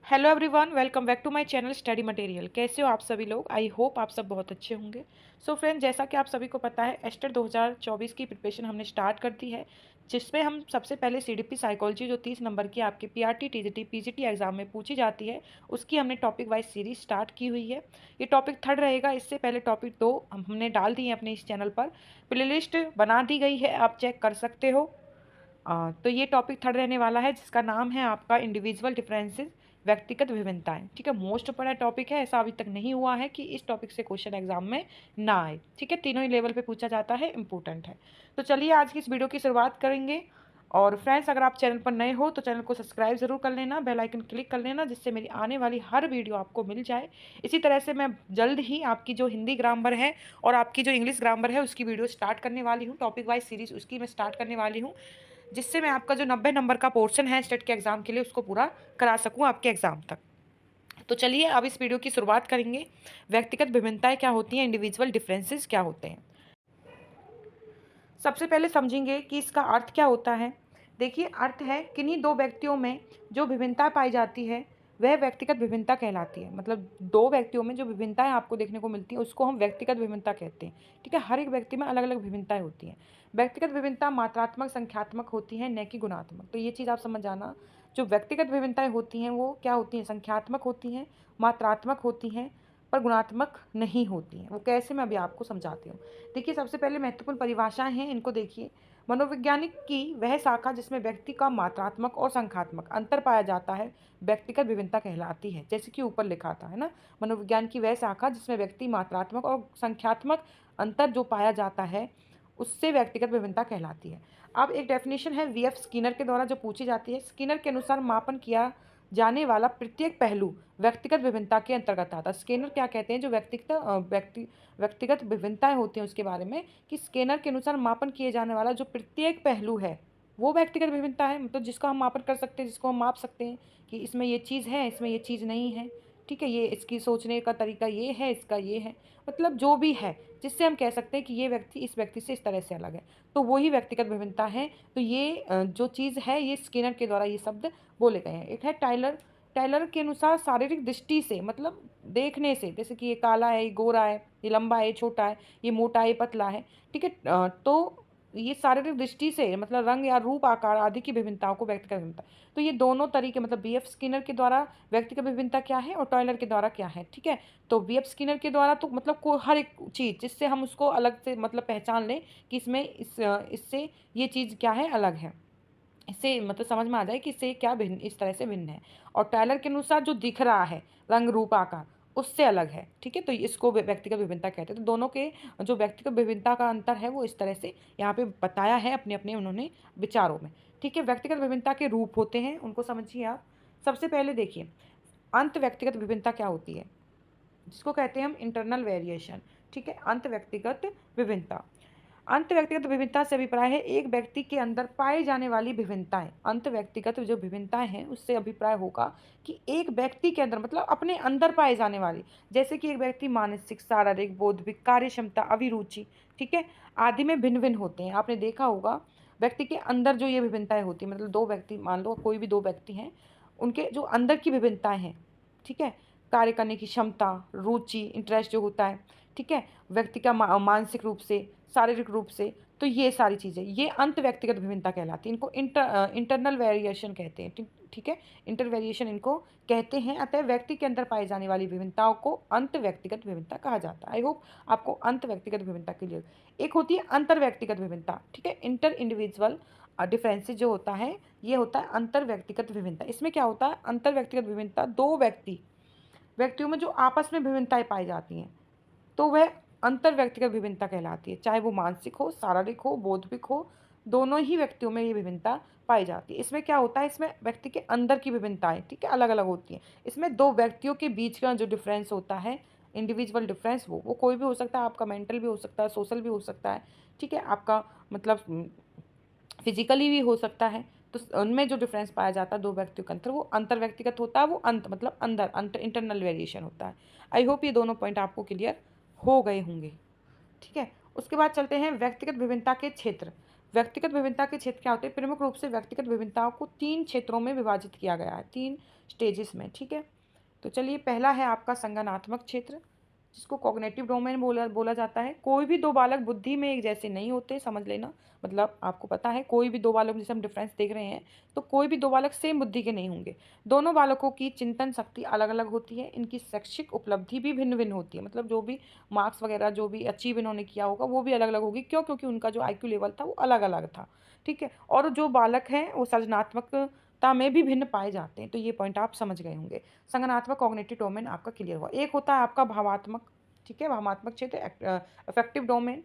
Hello everyone, welcome back to my channel study material. कैसे हो आप सभी लोग? आई होप आप सब बहुत अच्छे होंगे। सो फ्रेंड, जैसा कि आप सभी को पता है, एस्टेट 2024 की प्रिपरेशन हमने स्टार्ट कर दी है, जिसमें हम सबसे पहले सीडीपी साइकोलॉजी जो 30 नंबर की आपके पीआरटी टीजीटी पीजीटी एग्जाम में पूछी जाती है, उसकी हमने टॉपिक वाइज सीरीज स्टार्ट की हुई है। ये टॉपिक थर्ड रहेगा। इससे पहले टॉपिक 2 हमने डाल दी है अपने इस चैनल पर, प्लेलिस्ट बना दी गई है, आप चेक कर सकते हो। तो ये टॉपिक थर्ड रहने वाला है, जिसका नाम है आपका इंडिविजुअल डिफरेंसेस, व्यक्तिगत विभिन्नताएं। ठीक है, मोस्ट बड़ा टॉपिक है, ऐसा अभी तक नहीं हुआ है कि इस टॉपिक से क्वेश्चन एग्जाम में ना आए। ठीक है, तीनों ही लेवल पे पूछा जाता है, इंपॉर्टेंट है। तो चलिए आज की इस वीडियो की शुरुआत करेंगे। और फ्रेंड्स, अगर आप चैनल पर नए हो तो चैनल को सब्सक्राइब जरूर कर लेना, बेल आइकन क्लिक कर लेना, जिससे मेरी आने वाली हर वीडियो आपको मिल जाए। इसी तरह से मैं जल्द ही आपकी जो हिंदी ग्रामर है और आपकी जो इंग्लिश ग्रामर है उसकी वीडियो स्टार्ट करने वाली हूँ, टॉपिक वाइज सीरीज उसकी मैं स्टार्ट करने वाली हूँ, जिससे मैं आपका जो 90 नंबर का पोर्शन है स्टेट के एग्जाम के लिए उसको पूरा करा सकूं आपके एग्जाम तक। तो चलिए अब इस वीडियो की शुरुआत करेंगे। व्यक्तिगत विभिन्नताएं क्या होती हैं, इंडिविजुअल डिफरेंसेस क्या होते हैं। सबसे पहले समझेंगे कि इसका अर्थ क्या होता है। देखिए, अर्थ है किन्हीं दो व्यक्तियों में जो विभिन्नता पाई जाती है वह व्यक्तिगत विभिन्नता कहलाती है। मतलब दो व्यक्तियों में जो विभिन्नताएं आपको देखने को मिलती हैं उसको हम व्यक्तिगत विभिन्नता कहते हैं। ठीक है, हर एक व्यक्ति में अलग अलग विभिन्नताएं होती हैं। व्यक्तिगत विभिन्नता मात्रात्मक संख्यात्मक होती हैं, न कि गुणात्मक। तो ये चीज़ आप समझ जाना, जो व्यक्तिगत विभिन्नताएं होती हैं वो क्या होती हैं, संख्यात्मक होती हैं, मात्रात्मक होती हैं, पर गुणात्मक नहीं होती हैं। वो कैसे, मैं अभी आपको समझाती हूँ। देखिए, सबसे पहले महत्वपूर्ण परिभाषाएं हैं, इनको देखिए। मनोवैज्ञानिक की वह शाखा जिसमें व्यक्ति का मात्रात्मक और संख्यात्मक अंतर पाया जाता है व्यक्तिगत विभिन्नता कहलाती है। जैसे कि ऊपर लिखा था, है ना, मनोविज्ञान की वह शाखा जिसमें व्यक्ति मात्रात्मक और संख्यात्मक अंतर जो पाया जाता है उससे व्यक्तिगत विभिन्नता कहलाती है। अब एक डेफिनेशन है वीएफ स्किनर के द्वारा जो पूछी जाती है। स्किनर के अनुसार मापन किया जाने वाला प्रत्येक पहलू व्यक्तिगत विभिन्नता के अंतर्गत आता है। स्किनर क्या कहते हैं, जो व्यक्तिगत विभिन्नताएं होती हैं उसके बारे में, कि स्किनर के अनुसार मापन किए जाने वाला जो प्रत्येक पहलू है वो व्यक्तिगत विभिन्नता है। मतलब जिसका हम मापन कर सकते हैं, जिसको हम माप सकते हैं कि इसमें ये चीज़ है, इसमें ये चीज़ नहीं है। ठीक है, ये इसकी सोचने का तरीका ये है, इसका ये है, मतलब जो भी है जिससे हम कह सकते हैं कि ये व्यक्ति इस व्यक्ति से इस तरह से अलग है, तो वही व्यक्तिगत विभिन्नता है। तो ये जो चीज़ है ये स्किनर के द्वारा ये शब्द बोले गए हैं। एक है टाइलर। टाइलर के अनुसार शारीरिक दृष्टि से, मतलब देखने से, जैसे कि ये काला है, ये गोरा है, ये लंबा है, ये छोटा है, ये मोटा है, ये पतला है। ठीक है, तो ये शारीरिक दृष्टि से, मतलब रंग या रूप आकार आदि की विभिन्नताओं को व्यक्त कर विभिन्नता। तो ये दोनों तरीके, मतलब बीएफ स्किनर के द्वारा व्यक्तिगत विभिन्नता क्या है और टॉयलर के द्वारा क्या है। ठीक है, तो बीएफ स्किनर के द्वारा तो मतलब को हर एक चीज़ जिससे हम उसको अलग से मतलब पहचान लें कि इसमें इससे ये चीज़ क्या है, अलग है, इससे मतलब समझ में आ जाए कि इससे क्या भिन्न, इस तरह से भिन्न है। और टायलर के अनुसार जो दिख रहा है रंग रूप आकार उससे अलग है। ठीक है, तो इसको व्यक्तिगत विभिन्नता कहते हैं। तो दोनों के जो व्यक्तिगत विभिन्नता का अंतर है वो इस तरह से यहाँ पे बताया है अपने अपने उन्होंने विचारों में। ठीक है, व्यक्तिगत विभिन्नता के रूप होते हैं, उनको समझिए आप। सबसे पहले देखिए, अंत व्यक्तिगत विभिन्नता क्या होती है, जिसको कहते हैं हम इंटरनल वेरिएशन। ठीक है, अंत व्यक्तिगत विभिन्नता। अंत व्यक्तिगत विभिन्नता से अभिप्राय है एक व्यक्ति के अंदर पाई जाने वाली विभिन्नताएं। अंत व्यक्तिगत जो विभिन्नताएं हैं उससे अभिप्राय होगा कि एक व्यक्ति के अंदर, मतलब अपने अंदर पाए जाने वाली, जैसे कि एक व्यक्ति मानसिक, शारीरिक, बौद्धिक, कार्य क्षमता, अभिरुचि, ठीक है, आदि में भिन्न भिन्न होते हैं। आपने देखा होगा व्यक्ति के अंदर जो ये विभिन्नताएं होती हैं, मतलब दो व्यक्ति, मान लो कोई भी दो व्यक्ति हैं, उनके जो अंदर की विभिन्नताएं हैं, ठीक है, कार्य करने की क्षमता, रुचि, इंटरेस्ट जो होता है, ठीक है, व्यक्ति का मानसिक रूप से, शारीरिक रूप से, तो ये सारी चीज़ें ये अंत व्यक्तिगत विभिन्नता कहलाती है। इनको इंटरनल वेरिएशन कहते हैं। ठीक ठीक है, इंटर वेरिएशन इनको कहते हैं। अतः व्यक्ति के अंदर पाई जाने वाली विभिन्नताओं को अंत व्यक्तिगत विभिन्नता कहा जाता है। आई होप आपको अंत व्यक्तिगत विभिन्नता क्लियर। एक होती है अंतर व्यक्तिगत विभिन्नता। ठीक है, इंटर इंडिविजुअल डिफरेंसेस जो होता है ये होता है अंतर व्यक्तिगत विभिन्नता। इसमें क्या होता है, अंतर व्यक्तिगत विभिन्नता दो व्यक्तियों में जो आपस में विभिन्नताएं पाई जाती हैं तो वह अंतर व्यक्तिगत विभिन्नता कहलाती है। चाहे वो मानसिक हो, शारीरिक हो, बौद्धिक हो, दोनों ही व्यक्तियों में ये विभिन्नता पाई जाती है। इसमें क्या होता है, इसमें व्यक्ति के अंदर की विभिन्नताएं, ठीक है, अलग अलग होती हैं। इसमें दो व्यक्तियों के बीच का जो डिफरेंस होता है, इंडिविजुअल डिफरेंस, वो कोई भी हो सकता है, आपका मेंटल भी हो सकता है, सोशल भी हो सकता है, ठीक है, आपका मतलब फिजिकली भी हो सकता है। तो उनमें जो डिफरेंस पाया जाता है दो व्यक्तियों के अंतर, वो अंतर व्यक्तिगत होता है, वो अंत मतलब अंदर अंतर इंटरनल वेरिएशन होता है। आई होप ये दोनों पॉइंट आपको क्लियर हो गए होंगे। ठीक है, उसके बाद चलते हैं व्यक्तिगत विभिन्नता के क्षेत्र। व्यक्तिगत विभिन्नता के क्षेत्र क्या होते हैं? प्रमुख रूप से व्यक्तिगत विभिन्नताओं को 3 क्षेत्रों में विभाजित किया गया है, 3 स्टेजेस में, ठीक है? तो चलिए, पहला है आपका संज्ञानात्मक क्षेत्र, जिसको कॉग्निटिव डोमेन बोला बोला जाता है। कोई भी 2 बालक बुद्धि में एक जैसे नहीं होते, समझ लेना। मतलब आपको पता है, कोई भी 2 बालक, जैसे हम डिफरेंस देख रहे हैं, तो कोई भी 2 बालक सेम बुद्धि के नहीं होंगे। दोनों बालकों की चिंतन शक्ति अलग-अलग होती है, इनकी शैक्षिक उपलब्धि भी भिन्न-भिन्न होती है। मतलब जो भी मार्क्स वगैरह जो भी अचीव इन्होंने किया होगा, वो भी अलग-अलग होगी। क्यों? क्योंकि उनका जो आईक्यू लेवल था, वो अलग-अलग था, ठीक है? और जो बालक हैं, वो सृजनात्मकता में भी भिन्न पाए जाते हैं। तो ये पॉइंट आप समझ गए होंगे। संज्ञानात्मक कॉग्निटिव डोमेन आपका क्लियर हुआ। एक होता है आपका भावात्मक, ठीक है? भावात्मक क्षेत्र, अफेक्टिव डोमेन।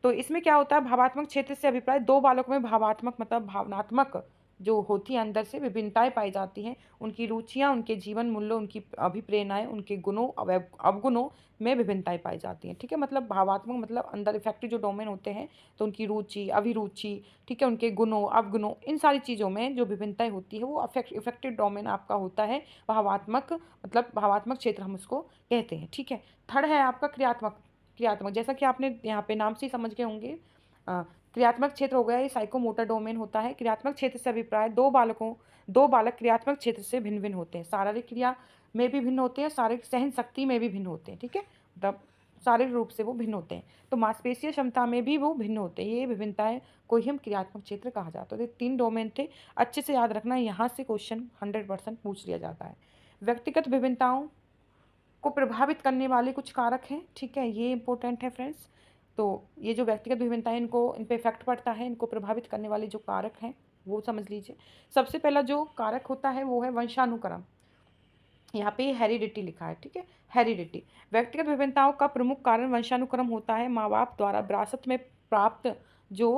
तो इसमें क्या होता है, भावात्मक क्षेत्र से अभिप्राय 2 बालकों में भावात्मक मतलब भावनात्मक जो होती है, अंदर से विभिन्नताएँ पाई जाती हैं। उनकी रुचियाँ, उनके जीवन मूल्यों, उनकी अभिप्रेरणाएँ, उनके गुणों, अवगुणों में विभिन्नताएँ पाई जाती हैं, ठीक है? मतलब भावात्मक मतलब अंदर इफेक्टिव जो डोमेन होते हैं, तो उनकी रुचि, अभिरुचि, ठीक है? उनके गुणों, अवगुणों, इन सारी चीज़ों में जो विभिन्नताएँ होती है, वो इफेक्टिव डोमेन आपका होता है भावात्मक, मतलब भावात्मक क्षेत्र हम उसको कहते हैं, ठीक है? थर्ड है आपका क्रियात्मक। क्रियात्मक, जैसा कि आपने यहाँ पे नाम से ही समझ गए होंगे, क्रियात्मक क्षेत्र हो गया, ये साइकोमोटर डोमेन होता है। क्रियात्मक क्षेत्र से अभिप्राय 2 बालक क्रियात्मक क्षेत्र से भिन्न-भिन्न होते हैं। शारीरिक क्रिया में भी भिन्न होते हैं, शारीरिक सहन शक्ति में भी भिन्न होते हैं, ठीक है? मतलब शारीरिक रूप से वो भिन्न होते हैं। तो मांसपेशीय क्षमता में भी वो भिन्न होते हैं। ये विभिन्नताएँ को ही हम क्रियात्मक क्षेत्र कहा जाता है। तो ये 3 डोमेन थे, अच्छे से याद रखना, यहाँ से क्वेश्चन 100% पूछ लिया जाता है। व्यक्तिगत विभिन्नताओं को प्रभावित करने वाले कुछ कारक हैं, ठीक है? ये इम्पोर्टेंट है फ्रेंड्स। तो ये जो व्यक्तिगत विभिन्नताएँ, इन पे इफ़ेक्ट पड़ता है, इनको प्रभावित करने वाले जो कारक हैं, वो समझ लीजिए। सबसे पहला जो कारक होता है, वो है वंशानुक्रम। यहाँ पे हेरिडिटी लिखा है, ठीक है? हेरिडिटी। व्यक्तिगत विभिन्नताओं का प्रमुख कारण वंशानुक्रम होता है। माँ-बाप द्वारा विरासत में प्राप्त जो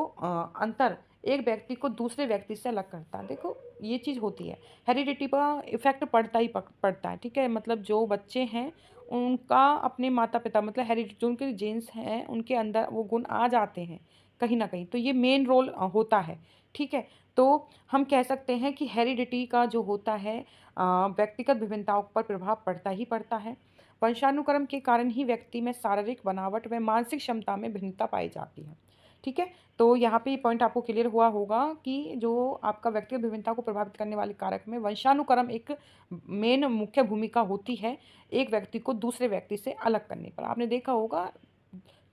अंतर एक व्यक्ति को दूसरे व्यक्ति से अलग करता है। देखो, ये चीज़ होती है। हेरिडिटी का इफ़ेक्ट पड़ता ही पड़ता है, ठीक है? मतलब जो बच्चे हैं, उनका अपने माता-पिता, मतलब हेरिडिटी, जो उनके जीन्स हैं, उनके अंदर वो गुण आ जाते हैं कहीं न कहीं। तो ये मेन रोल होता है, ठीक है? तो हम कह सकते हैं कि हेरिडिटी का जो होता है, व्यक्तिगत विभिन्नताओं पर प्रभाव पड़ता ही पड़ता है। वंशानुक्रम के कारण ही व्यक्ति में शारीरिक बनावट व मानसिक क्षमता में भिन्नता पाई जाती है। ठीक है? तो यहाँ पे ये पॉइंट आपको क्लियर हुआ होगा कि जो आपका व्यक्तिगत विभिन्नता को प्रभावित करने वाले कारक में वंशानुक्रम एक मेन मुख्य भूमिका होती है, एक व्यक्ति को दूसरे व्यक्ति से अलग करने पर। आपने देखा होगा,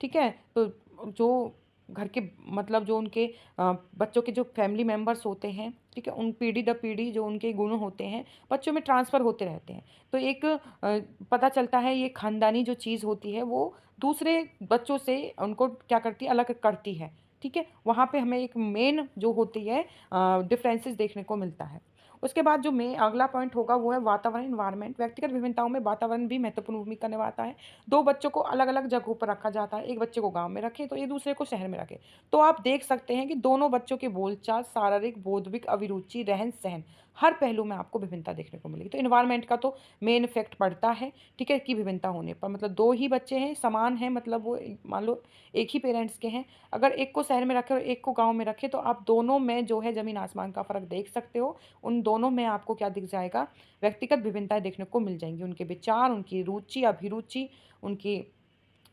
ठीक है? तो जो घर के, मतलब जो उनके बच्चों के जो फैमिली मेंबर्स होते हैं, ठीक है? उन पीढ़ी दर पीढ़ी जो उनके गुण होते हैं, बच्चों में ट्रांसफ़र होते रहते हैं। तो एक पता चलता है, ये ख़ानदानी जो चीज़ होती है, वो दूसरे बच्चों से उनको क्या करती है, अलग करती है, ठीक है? वहाँ पे हमें एक मेन जो होती है डिफरेंसेस देखने को मिलता है। उसके बाद जो अगला पॉइंट होगा, वो है वातावरण, एनवायरनमेंट। व्यक्तिगत विभिन्नताओं में वातावरण भी महत्वपूर्ण भूमिका निभाता है। 2 बच्चों को अलग-अलग जगहों पर रखा जाता है। एक बच्चे को गाँव में रखें, तो एक दूसरे को शहर में रखें। तो आप देख सकते हैं कि दोनों बच्चों के बोलचाल, शारीरिक, बौद्धिक अभिरुचि, रहन-सहन, हर पहलू में आपको विभिन्नता देखने को मिलेगी। तो एनवायरनमेंट का तो मेन इफ़ेक्ट पड़ता है, ठीक है? कि विभिन्नता होने पर, मतलब 2 ही बच्चे हैं, समान हैं, मतलब वो मान लो एक ही पेरेंट्स के हैं। अगर एक को शहर में रखें और एक को गाँव में रखें, तो आप दोनों में जो है ज़मीन-आसमान का फ़र्क देख सकते हो। उन दोनों में आपको क्या दिख जाएगा, व्यक्तिगत विभिन्नताएँ देखने को मिल जाएँगी। उनके विचार, उनकी रुचि, अभिरुचि, उनकी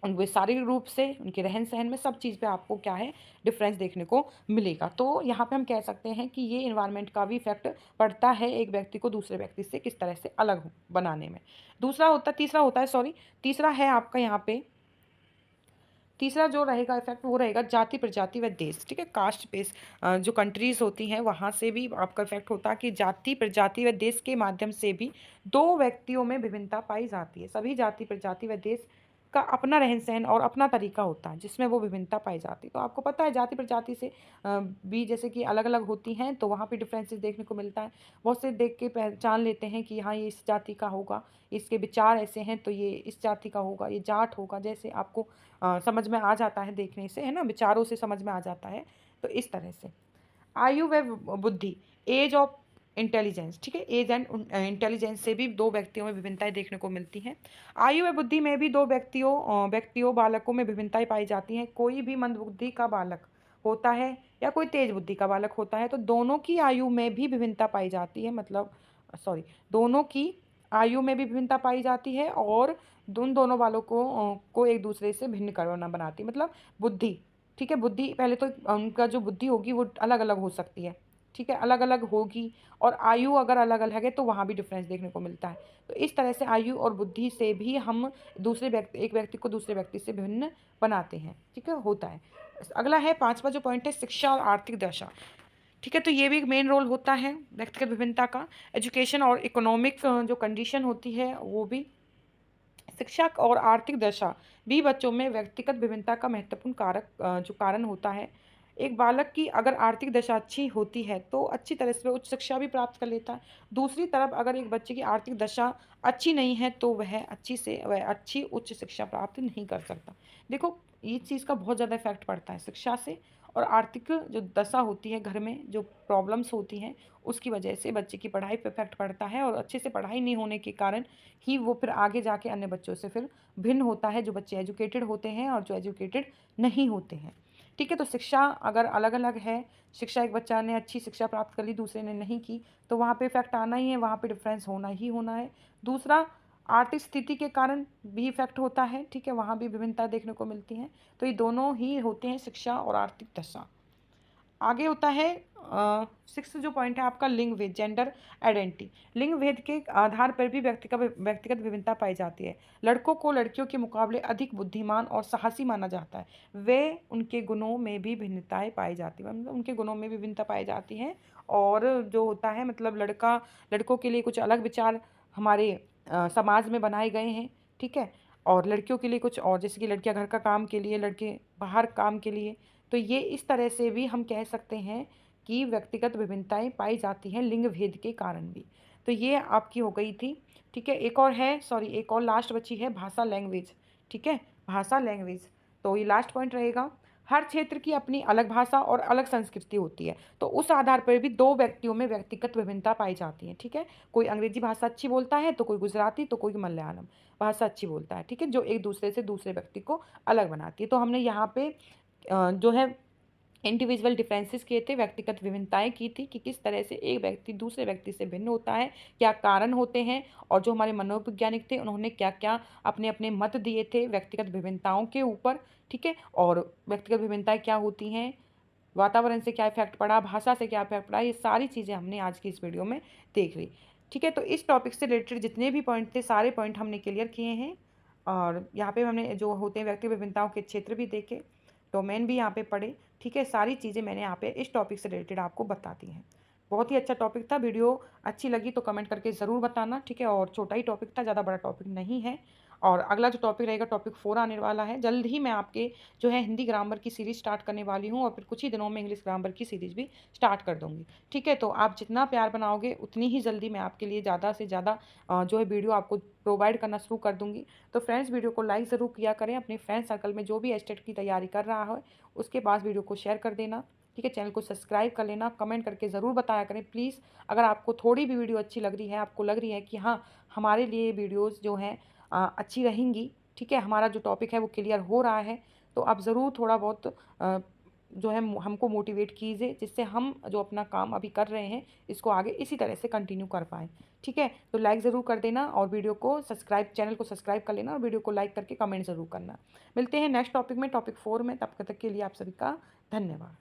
उनके शारीरिक रूप से, उनके रहन-सहन में, सब चीज़ पे आपको क्या है, डिफ़रेंस देखने को मिलेगा। तो यहाँ पे हम कह सकते हैं कि ये एनवायरनमेंट का भी इफ़ेक्ट पड़ता है, एक व्यक्ति को दूसरे व्यक्ति से किस तरह से अलग बनाने में। तीसरा है आपका यहाँ पे, तीसरा जो रहेगा इफ़ेक्ट, वो रहेगा जाति, प्रजाति व देश, ठीक है? कास्ट बेस जो कंट्रीज़ होती हैं, वहाँ से भी आपका इफ़ेक्ट होता है कि जाति, प्रजाति व देश के माध्यम से भी 2 व्यक्तियों में विभिन्नता पाई जाती है। सभी जाति, प्रजाति व देश का अपना रहन-सहन और अपना तरीका होता है, जिसमें वो विभिन्नता पाई जाती है। तो आपको पता है, जाति, प्रजाति से भी जैसे कि अलग-अलग होती हैं, तो वहाँ पे डिफ़रेंसेस देखने को मिलता है। बहुत से देख के पहचान लेते हैं कि हाँ, ये इस जाति का होगा, इसके विचार ऐसे हैं, तो ये इस जाति का होगा, ये जाट होगा। जैसे आपको समझ में आ जाता है देखने से, है ना? विचारों से समझ में आ जाता है, तो इस तरह से। आयु व बुद्धि, एज ऑफ इंटेलिजेंस, ठीक है? एज एंड इंटेलिजेंस से भी 2 व्यक्तियों में विभिन्नताएँ देखने को मिलती हैं। आयु व बुद्धि में भी 2 व्यक्तियों, बालकों में विभिन्नताएँ पाई जाती हैं। कोई भी मंदबुद्धि का बालक होता है या कोई तेज बुद्धि का बालक होता है, तो दोनों की आयु में भी विभिन्नता पाई जाती है, मतलब सॉरी, दोनों की आयु में भी विभिन्नता पाई जाती है, और उन दोनों बालकों को एक दूसरे से भिन्न करना बनाती है, मतलब बुद्धि, ठीक है। बुद्धि पहले तो उनका जो बुद्धि होगी वो अलग-अलग हो सकती है, ठीक है, अलग-अलग होगी और आयु अगर अलग-अलग है तो वहाँ भी डिफ़रेंस देखने को मिलता है। तो इस तरह से आयु और बुद्धि से भी हम एक व्यक्ति को दूसरे व्यक्ति से भिन्न बनाते हैं, ठीक है, होता है। अगला है 5वां जो पॉइंट है शिक्षा और आर्थिक दशा, ठीक है, तो ये भी एक मेन रोल होता है व्यक्तिगत विभिन्नता का। एजुकेशन और इकोनॉमिक जो कंडीशन होती है वो भी, शिक्षा और आर्थिक दशा भी बच्चों में व्यक्तिगत विभिन्नता का महत्वपूर्ण जो कारण होता है। एक बालक की अगर आर्थिक दशा अच्छी होती है तो अच्छी तरह से वह उच्च शिक्षा भी प्राप्त कर लेता है। दूसरी तरफ अगर एक बच्चे की आर्थिक दशा अच्छी नहीं है तो वह अच्छी उच्च शिक्षा प्राप्त नहीं कर सकता। देखो, ये चीज़ का बहुत ज़्यादा इफ़ेक्ट पड़ता है शिक्षा से, और आर्थिक जो दशा होती है घर में, जो प्रॉब्लम्स होती हैं, उसकी वजह से बच्चे की पढ़ाई पे इफ़ेक्ट पड़ता है, और अच्छे से पढ़ाई नहीं होने के कारण ही वो फिर आगे जाके अन्य बच्चों से फिर भिन्न होता है, जो बच्चे एजुकेटेड होते हैं और जो एजुकेटेड नहीं होते हैं। ठीक है, तो शिक्षा अगर अलग-अलग है, शिक्षा एक बच्चा ने अच्छी शिक्षा प्राप्त कर ली, दूसरे ने नहीं की, तो वहाँ पे इफ़ेक्ट आना ही है, वहाँ पे डिफ़रेंस होना ही होना है। दूसरा, आर्थिक स्थिति के कारण भी इफ़ेक्ट होता है, ठीक है, वहाँ भी विभिन्नता देखने को मिलती है। तो ये दोनों ही होते हैं, शिक्षा और आर्थिक दशा। आगे होता है 6th जो पॉइंट है आपका, लिंग भेद, जेंडर आइडेंटिटी। लिंग भेद के आधार पर भी व्यक्तिगत विभिन्नता पाई जाती है। लड़कों को लड़कियों के मुकाबले अधिक बुद्धिमान और साहसी माना जाता है। वे उनके गुणों में भी भिन्नताएँ पाई जाती हैं, मतलब उनके गुणों में भी भिन्नता पाई जाती है। और जो होता है, मतलब लड़कों के लिए कुछ अलग विचार हमारे समाज में बनाए गए हैं, ठीक है? और लड़कियों के लिए कुछ और, जैसे कि लड़कियाँ घर का काम के लिए, लड़के बाहर काम के लिए। तो ये इस तरह से भी हम कह सकते हैं कि व्यक्तिगत विभिन्नताएँ पाई जाती हैं लिंग भेद के कारण भी। तो ये आपकी हो गई थी, ठीक है? एक और लास्ट बची है, भाषा लैंग्वेज, ठीक है? भाषा लैंग्वेज, तो ये लास्ट पॉइंट रहेगा। हर क्षेत्र की अपनी अलग भाषा और अलग संस्कृति होती है, तो उस आधार पर भी 2 व्यक्तियों में व्यक्तिगत विभिन्नता पाई जाती है, ठीक है? कोई अंग्रेज़ी भाषा अच्छी बोलता है, तो कोई गुजराती, तो कोई मलयालम भाषा अच्छी बोलता है, ठीक है? जो एक दूसरे से दूसरे व्यक्ति को अलग बनाती है। तो हमने यहाँ पे जो है इंडिविजुअल डिफरेंसेस किए थे, व्यक्तिगत विभिन्नताएँ की थी कि किस तरह से एक व्यक्ति दूसरे व्यक्ति से भिन्न होता है, क्या कारण होते हैं, और जो हमारे मनोवैज्ञानिक थे उन्होंने क्या-क्या अपने-अपने मत दिए थे व्यक्तिगत विभिन्नताओं के ऊपर, ठीक है? और व्यक्तिगत विभिन्नताएँ क्या होती हैं, वातावरण से क्या इफ़ेक्ट पड़ा, भाषा से क्या इफ़ेक्ट पड़ा, ये सारी चीज़ें हमने आज की इस वीडियो में देख ली। ठीक है, तो इस टॉपिक से रिलेटेड जितने भी पॉइंट थे, सारे पॉइंट हमने क्लियर किए हैं, और यहाँ पे हमने जो होते हैं व्यक्ति विभिन्नताओं के क्षेत्र भी देखे, डोमेन भी यहाँ पे पढ़े, ठीक है? सारी चीज़ें मैंने यहाँ पे इस टॉपिक से रिलेटेड आपको बता दी हैं। बहुत ही अच्छा टॉपिक था, वीडियो अच्छी लगी तो कमेंट करके ज़रूर बताना, ठीक है? और छोटा ही टॉपिक था, ज़्यादा बड़ा टॉपिक नहीं है। और अगला जो टॉपिक रहेगा, टॉपिक 4 आने वाला है। जल्द ही मैं आपके जो है हिंदी ग्रामर की सीरीज़ स्टार्ट करने वाली हूँ, और फिर कुछ ही दिनों में इंग्लिश ग्रामर की सीरीज़ भी स्टार्ट कर दूँगी, ठीक है? तो आप जितना प्यार बनाओगे उतनी ही जल्दी मैं आपके लिए ज़्यादा से ज़्यादा जो है वीडियो आपको प्रोवाइड करना शुरू कर दूँगी। तो फ्रेंड्स, वीडियो को लाइक ज़रूर किया करें, अपने फ्रेंड सर्कल में जो भी एस्टेट की तैयारी कर रहा है उसके पास वीडियो को शेयर कर देना, ठीक है? चैनल को सब्सक्राइब कर लेना, कमेंट करके ज़रूर बताया करें प्लीज़। अगर आपको थोड़ी भी वीडियो अच्छी लग रही है, आपको लग रही है कि हाँ, हमारे लिए वीडियोज़ जो हैं अच्छी रहेंगी, ठीक है? हमारा जो टॉपिक है वो क्लियर हो रहा है, तो आप ज़रूर थोड़ा बहुत जो है हमको मोटिवेट कीजिए, जिससे हम जो अपना काम अभी कर रहे हैं इसको आगे इसी तरह से कंटिन्यू कर पाएँ, ठीक है? तो लाइक ज़रूर कर देना, और चैनल को सब्सक्राइब कर लेना, और वीडियो को लाइक करके कमेंट ज़रूर करना। मिलते हैं नेक्स्ट टॉपिक में, टॉपिक 4 में, तब तक के लिए आप सभी का धन्यवाद।